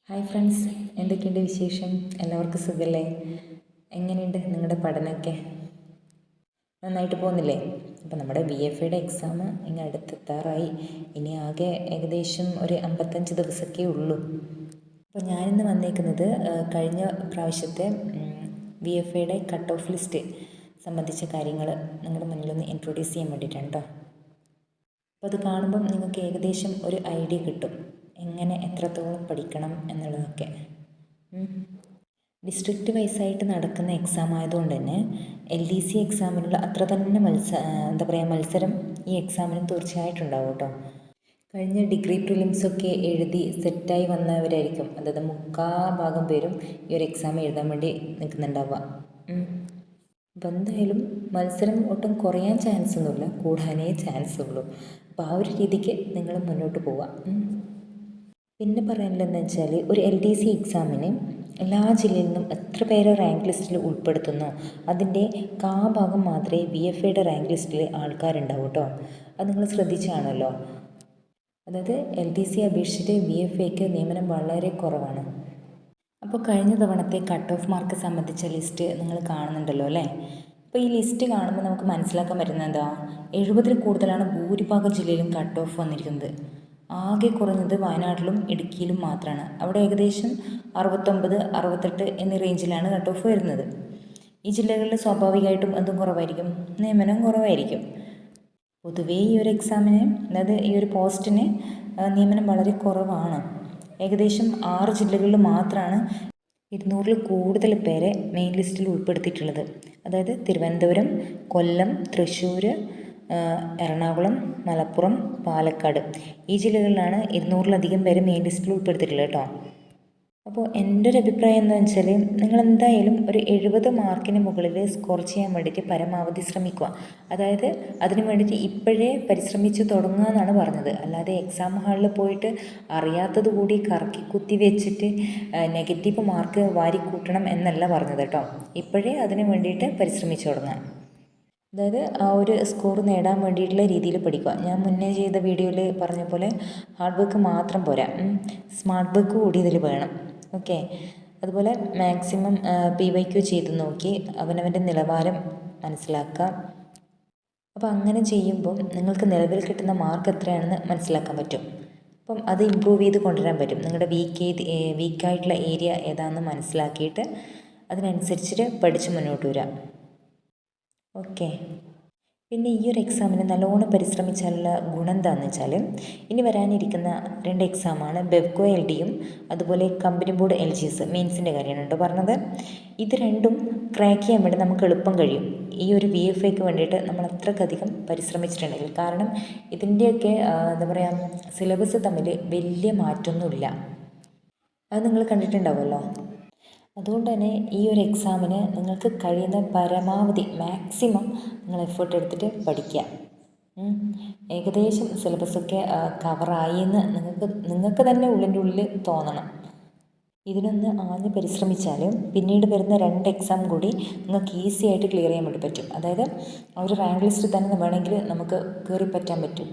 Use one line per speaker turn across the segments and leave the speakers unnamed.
Hi friends, എന്തൊക്കെയുണ്ട് വിശേഷം? എല്ലാവർക്കും സുഖമല്ലേ? എങ്ങനെയുണ്ട് നിങ്ങളുടെ പഠനമൊക്കെ? നന്നായിട്ട് പോകുന്നില്ലേ? അപ്പോൾ നമ്മുടെ BFAയുടെ എക്സാം ഇങ്ങ് അടുത്തെത്താറായി. ഇനി ആകെ ഏകദേശം ഒരു 55 ദിവസമൊക്കെ ഉള്ളൂ. അപ്പോൾ ഞാനിന്ന് വന്നേക്കുന്നത് കഴിഞ്ഞ പ്രാവശ്യത്തെ BFAയുടെ കട്ട് ഓഫ് ലിസ്റ്റ് സംബന്ധിച്ച കാര്യങ്ങൾ നിങ്ങളുടെ മുന്നിലൊന്ന് ഇൻട്രൊഡ്യൂസ് ചെയ്യാൻ വേണ്ടിയിട്ടാണ് കേട്ടോ. അപ്പോൾ അത് കാണുമ്പം നിങ്ങൾക്ക് ഏകദേശം ഒരു ഐഡിയ കിട്ടും എങ്ങനെ എത്രത്തോളം പഠിക്കണം എന്നുള്ളതൊക്കെ. ഡിസ്ട്രിക്റ്റ് വൈസായിട്ട് നടക്കുന്ന എക്സാം ആയതുകൊണ്ട് തന്നെ LDC എക്സാമിനുള്ള അത്ര തന്നെ മത്സരം ഈ എക്സാമിനും തീർച്ചയായിട്ടും ഉണ്ടാവും കേട്ടോ. കഴിഞ്ഞ ഡിഗ്രി പ്രിലിംസൊക്കെ എഴുതി സെറ്റായി വന്നവരായിരിക്കും, അതായത് 3/4 പേരും ഈ ഒരു എക്സാം എഴുതാൻ വേണ്ടി നിൽക്കുന്നുണ്ടാവുക. അപ്പോൾ എന്തായാലും മത്സരം ഒട്ടും കുറയാൻ ചാൻസ് ഒന്നുമില്ല, കൂടാനേ ചാൻസ് ഉള്ളൂ. അപ്പോൾ ആ ഒരു രീതിക്ക് നിങ്ങൾ മുന്നോട്ട് പോവുക. പിന്നെ പറയാനുള്ളതെന്ന് വെച്ചാൽ ഒരു LDC എക്സാമിന് എല്ലാ ജില്ലയിൽ നിന്നും എത്ര പേരെ റാങ്ക് ലിസ്റ്റിൽ ഉൾപ്പെടുത്തുന്നോ അതിൻ്റെ ഭാഗം മാത്രമേ BFAയുടെ റാങ്ക് ലിസ്റ്റിൽ ആൾക്കാരുണ്ടാവും കേട്ടോ. അത് നിങ്ങൾ ശ്രദ്ധിച്ചാണല്ലോ. അതായത് LDC അപേക്ഷിച്ചിട്ട് BFAക്ക് നിയമനം വളരെ കുറവാണ്. അപ്പോൾ കഴിഞ്ഞ തവണത്തെ കട്ട് ഓഫ് മാർക്ക് സംബന്ധിച്ച ലിസ്റ്റ് നിങ്ങൾ കാണുന്നുണ്ടല്ലോ അല്ലേ? അപ്പോൾ ഈ ലിസ്റ്റ് കാണുമ്പോൾ നമുക്ക് മനസ്സിലാക്കാൻ പറ്റുന്നത് എന്താ, 70-ൽ കൂടുതലാണ് ഭൂരിഭാഗം ജില്ലയിലും കട്ട് ഓഫ് വന്നിരിക്കുന്നത്. ആകെ കുറഞ്ഞത് വയനാട്ടിലും ഇടുക്കിയിലും മാത്രമാണ്. അവിടെ ഏകദേശം 69, 68 എന്നീ റേഞ്ചിലാണ് കട്ട് ഓഫ് വരുന്നത്. ഈ ജില്ലകളിൽ സ്വാഭാവികമായിട്ടും എന്തും കുറവായിരിക്കും, നിയമനം കുറവായിരിക്കും. പൊതുവേ ഈ ഒരു എക്സാമിന്, അതായത് ഈ ഒരു പോസ്റ്റിന് നിയമനം വളരെ കുറവാണ്. ഏകദേശം 6 ജില്ലകളിൽ മാത്രമാണ് 200-ൽ കൂടുതൽ പേരെ മെയിൻ ലിസ്റ്റിൽ ഉൾപ്പെടുത്തിയിട്ടുള്ളത്. അതായത് തിരുവനന്തപുരം, കൊല്ലം, തൃശ്ശൂർ, എറണാകുളം, മലപ്പുറം, പാലക്കാട് ഈ ജില്ലകളിലാണ് 200-ലധികം പേരെ മെയിൻ ലിസ്റ്റിൽ ഉൾപ്പെടുത്തിയിട്ടുള്ളത് കേട്ടോ. അപ്പോൾ എൻ്റെ ഒരു അഭിപ്രായം എന്താ വെച്ചാൽ, നിങ്ങളെന്തായാലും ഒരു 70 മാർക്കിന് മുകളിൽ സ്കോർ ചെയ്യാൻ വേണ്ടിയിട്ട് പരമാവധി ശ്രമിക്കുക. അതായത് അതിന് വേണ്ടിയിട്ട് ഇപ്പോഴേ പരിശ്രമിച്ച് തുടങ്ങുക എന്നാണ് പറഞ്ഞത്. അല്ലാതെ എക്സാം ഹാളിൽ പോയിട്ട് അറിയാത്തത് കൂടി കറക്കി കുത്തി വെച്ചിട്ട് നെഗറ്റീവ് മാർക്ക് വാരിക്കൂട്ടണം എന്നല്ല പറഞ്ഞത് കേട്ടോ. ഇപ്പോഴേ അതിന് വേണ്ടിയിട്ട് പരിശ്രമിച്ച് തുടങ്ങാം. അതായത് ആ ഒരു സ്കോർ നേടാൻ വേണ്ടിയിട്ടുള്ള രീതിയിൽ പഠിക്കുക. ഞാൻ മുന്നേ ചെയ്ത വീഡിയോയിൽ പറഞ്ഞ പോലെ ഹാർഡ് വർക്ക് മാത്രം പോരാ, സ്മാർട്ട് വർക്ക് കൂടി ഇതിൽ വേണം. ഓക്കെ. അതുപോലെ മാക്സിമം PYQ ചെയ്ത് നോക്കി അവനവൻ്റെ നിലവാരം മനസ്സിലാക്കുക. അപ്പോൾ അങ്ങനെ ചെയ്യുമ്പോൾ നിങ്ങൾക്ക് നിലവിൽ കിട്ടുന്ന മാർക്ക് എത്രയാണെന്ന് മനസ്സിലാക്കാൻ പറ്റും. അപ്പം അത് ഇമ്പ്രൂവ് ചെയ്ത് കൊണ്ടുവരാൻ പറ്റും. നിങ്ങളുടെ വീക്കായിട്ടുള്ള ഏരിയ ഏതാണെന്ന് മനസ്സിലാക്കിയിട്ട് അതിനനുസരിച്ചിട്ട് പഠിച്ച് മുന്നോട്ട് വരാം. ഓക്കെ. പിന്നെ ഈ ഒരു എക്സാമിന് നല്ലോണം പരിശ്രമിച്ചാലുള്ള ഗുണം എന്താണെന്ന് വെച്ചാൽ, ഇനി വരാനിരിക്കുന്ന 2 എക്സാമാണ് ബെവ്കോ LDയും അതുപോലെ കമ്പനി ബോർഡ് LGS മെയിൻസിൻ്റെ കാര്യമാണ് കേട്ടോ പറഞ്ഞത്. ഇത് രണ്ടും ക്രാക്ക് ചെയ്യാൻ വേണ്ടി നമുക്ക് എളുപ്പം കഴിയും ഈ ഒരു BFAക്ക് വേണ്ടിയിട്ട് നമ്മൾ അത്രക്കധികം പരിശ്രമിച്ചിട്ടുണ്ടെങ്കിൽ. കാരണം ഇതിൻ്റെയൊക്കെ എന്താ പറയുക, സിലബസ് തമ്മിൽ വലിയ മാറ്റമൊന്നുമില്ല. അത് നിങ്ങൾ കണ്ടിട്ടുണ്ടാവുമല്ലോ. അതുകൊണ്ട് തന്നെ ഈ ഒരു എക്സാമിന് നിങ്ങൾക്ക് കഴിയുന്ന പരമാവധി മാക്സിമം നിങ്ങൾ എഫേർട്ട് എടുത്തിട്ട് പഠിക്കുക. ഏകദേശം സിലബസൊക്കെ കവറായി എന്ന് നിങ്ങൾക്ക് തന്നെ ഉള്ളിൻ്റെ ഉള്ളിൽ തോന്നണം. ഇതിനൊന്ന് ആദ്യം പരിശ്രമിച്ചാൽ പിന്നീട് വരുന്ന 2 എക്സാം കൂടി നിങ്ങൾക്ക് ഈസി ആയിട്ട് ക്ലിയർ ചെയ്യാൻ വേണ്ടി പറ്റും. അതായത് ആ ഒരു റാങ്ക് ലിസ്റ്റിൽ തന്നെ വേണമെങ്കിൽ നമുക്ക് കയറി പറ്റാൻ പറ്റും.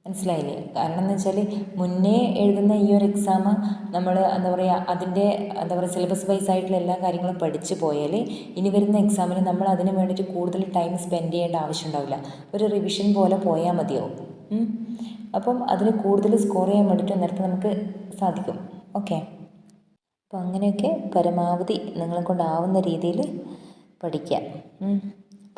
മനസ്സിലായില്ലേ? കാരണം എന്ന് വെച്ചാൽ മുന്നേ എഴുതുന്ന ഈ ഒരു എക്സാം നമ്മൾ എന്താ പറയുക, അതിൻ്റെ എന്താ പറയുക സിലബസ് വൈസ് ആയിട്ടുള്ള എല്ലാ കാര്യങ്ങളും പഠിച്ചു പോയാൽ ഇനി വരുന്ന എക്സാമിന് നമ്മൾ അതിന് വേണ്ടിയിട്ട് കൂടുതൽ ടൈം സ്പെൻഡ് ചെയ്യേണ്ട ആവശ്യം ഉണ്ടാവില്ല. ഒരു റിവിഷൻ പോലെ പോയാൽ മതിയാവും. അപ്പം അതിന് കൂടുതൽ സ്കോർ ചെയ്യാൻ വേണ്ടിയിട്ട് നേരത്തെ നമുക്ക് സാധിക്കും. ഓക്കെ. അപ്പോൾ അങ്ങനെയൊക്കെ പരമാവധി നിങ്ങളെ കൊണ്ടാവുന്ന രീതിയിൽ പഠിക്കുക.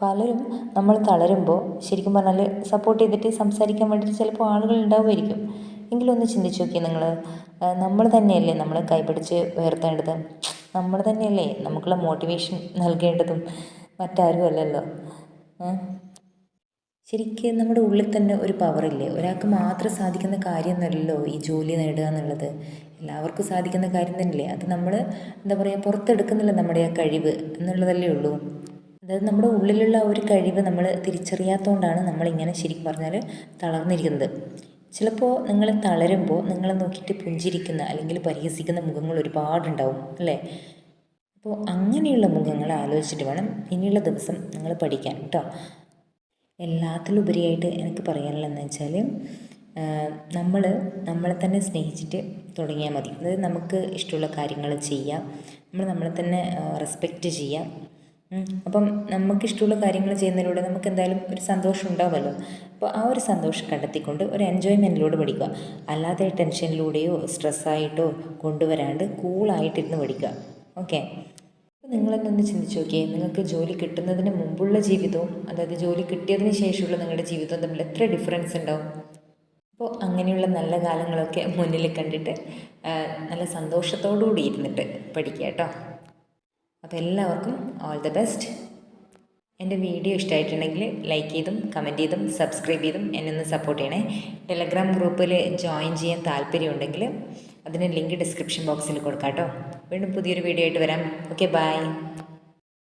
പലരും നമ്മൾ തളരുമ്പോൾ ശരിക്കും പറഞ്ഞാൽ സപ്പോർട്ട് ചെയ്തിട്ട് സംസാരിക്കാൻ വേണ്ടിയിട്ട് ചിലപ്പോൾ ആളുകൾ ഉണ്ടാവുമായിരിക്കും. എങ്കിലും ഒന്ന് ചിന്തിച്ച് നോക്കി നിങ്ങൾ. നമ്മൾ തന്നെയല്ലേ നമ്മളെ കൈപിടിച്ച് ഉയർത്തേണ്ടത്, നമ്മൾ തന്നെയല്ലേ നമുക്കുള്ള മോട്ടിവേഷൻ നൽകേണ്ടതും, മറ്റാരും അല്ലല്ലോ. ശരിക്കും നമ്മുടെ ഉള്ളിൽ തന്നെ ഒരു പവറില്ലേ. ഒരാൾക്ക് മാത്രം സാധിക്കുന്ന കാര്യമൊന്നുമല്ലല്ലോ ഈ ജോലി നേടുക എന്നുള്ളത്, എല്ലാവർക്കും സാധിക്കുന്ന കാര്യം തന്നെയല്ലേ. അത് നമ്മൾ എന്താ പറയുക, പുറത്തെടുക്കുന്നില്ല നമ്മുടെ ആ കഴിവ് എന്നുള്ളതല്ലേ ഉള്ളൂ. അതായത് നമ്മുടെ ഉള്ളിലുള്ള ഒരു കഴിവ് നമ്മൾ തിരിച്ചറിയാത്തതുകൊണ്ടാണ് നമ്മളിങ്ങനെ ശരിക്കും പറഞ്ഞാൽ തളർന്നിരിക്കുന്നത്. ചിലപ്പോൾ നിങ്ങൾ തളരുമ്പോൾ നിങ്ങളെ നോക്കിയിട്ട് പുഞ്ചിരിക്കുന്ന അല്ലെങ്കിൽ പരിഹസിക്കുന്ന മുഖങ്ങൾ ഒരുപാടുണ്ടാവും അല്ലേ? അപ്പോൾ അങ്ങനെയുള്ള മുഖങ്ങൾ ആലോചിച്ചിട്ട് വേണം ഇനിയുള്ള ദിവസം നിങ്ങൾ പഠിക്കാൻ കേട്ടോ. എല്ലാത്തിലുപരിയായിട്ട് എനിക്ക് പറയാനുള്ളതെന്ന് വെച്ചാൽ, നമ്മളെ തന്നെ സ്നേഹിച്ചിട്ട് തുടങ്ങിയാൽ മതി. അതായത് നമുക്ക് ഇഷ്ടമുള്ള കാര്യങ്ങൾ ചെയ്യാം, നമ്മൾ നമ്മളെ തന്നെ റെസ്പെക്റ്റ് ചെയ്യാം. അപ്പം നമുക്കിഷ്ടമുള്ള കാര്യങ്ങൾ ചെയ്യുന്നതിലൂടെ നമുക്ക് എന്തായാലും ഒരു സന്തോഷം ഉണ്ടാവുമല്ലോ. അപ്പോൾ ആ ഒരു സന്തോഷം കണ്ടെത്തിക്കൊണ്ട് ഒരു എൻജോയ്മെൻറ്റിലൂടെ പഠിക്കുക. അല്ലാതെ ടെൻഷനിലൂടെയോ സ്ട്രെസ്സായിട്ടോ കൊണ്ടുവരാണ്ട് കൂളായിട്ടിരുന്ന് പഠിക്കുക. ഓക്കെ. അപ്പോൾ നിങ്ങളെന്നെ ഒന്ന് ചിന്തിച്ച് നോക്കിയേ, നിങ്ങൾക്ക് ജോലി കിട്ടുന്നതിന് മുമ്പുള്ള ജീവിതവും അതായത് ജോലി കിട്ടിയതിന് ശേഷമുള്ള നിങ്ങളുടെ ജീവിതവും തമ്മിൽ എത്ര ഡിഫറൻസ് ഉണ്ടാവും. അപ്പോൾ അങ്ങനെയുള്ള നല്ല കാലങ്ങളൊക്കെ മുന്നിൽ കണ്ടിട്ട് നല്ല സന്തോഷത്തോടു കൂടി ഇരുന്നിട്ട് പഠിക്കുക കേട്ടോ. അപ്പോൾ എല്ലാവർക്കും ഓൾ ദ ബെസ്റ്റ്. എൻ്റെ വീഡിയോ ഇഷ്ടമായിട്ടുണ്ടെങ്കിൽ ലൈക്ക് ചെയ്തും കമൻറ്റ് ചെയ്തും സബ്സ്ക്രൈബ് ചെയ്തും എന്നെ ഒന്ന് സപ്പോർട്ട് ചെയ്യണേ. ടെലഗ്രാം ഗ്രൂപ്പിൽ ജോയിൻ ചെയ്യാൻ താല്പര്യമുണ്ടെങ്കിൽ അതിന് ലിങ്ക് ഡിസ്ക്രിപ്ഷൻ ബോക്സിൽ കൊടുക്കാം കേട്ടോ. വീണ്ടും പുതിയൊരു വീഡിയോ ആയിട്ട് വരാം. Okay, by.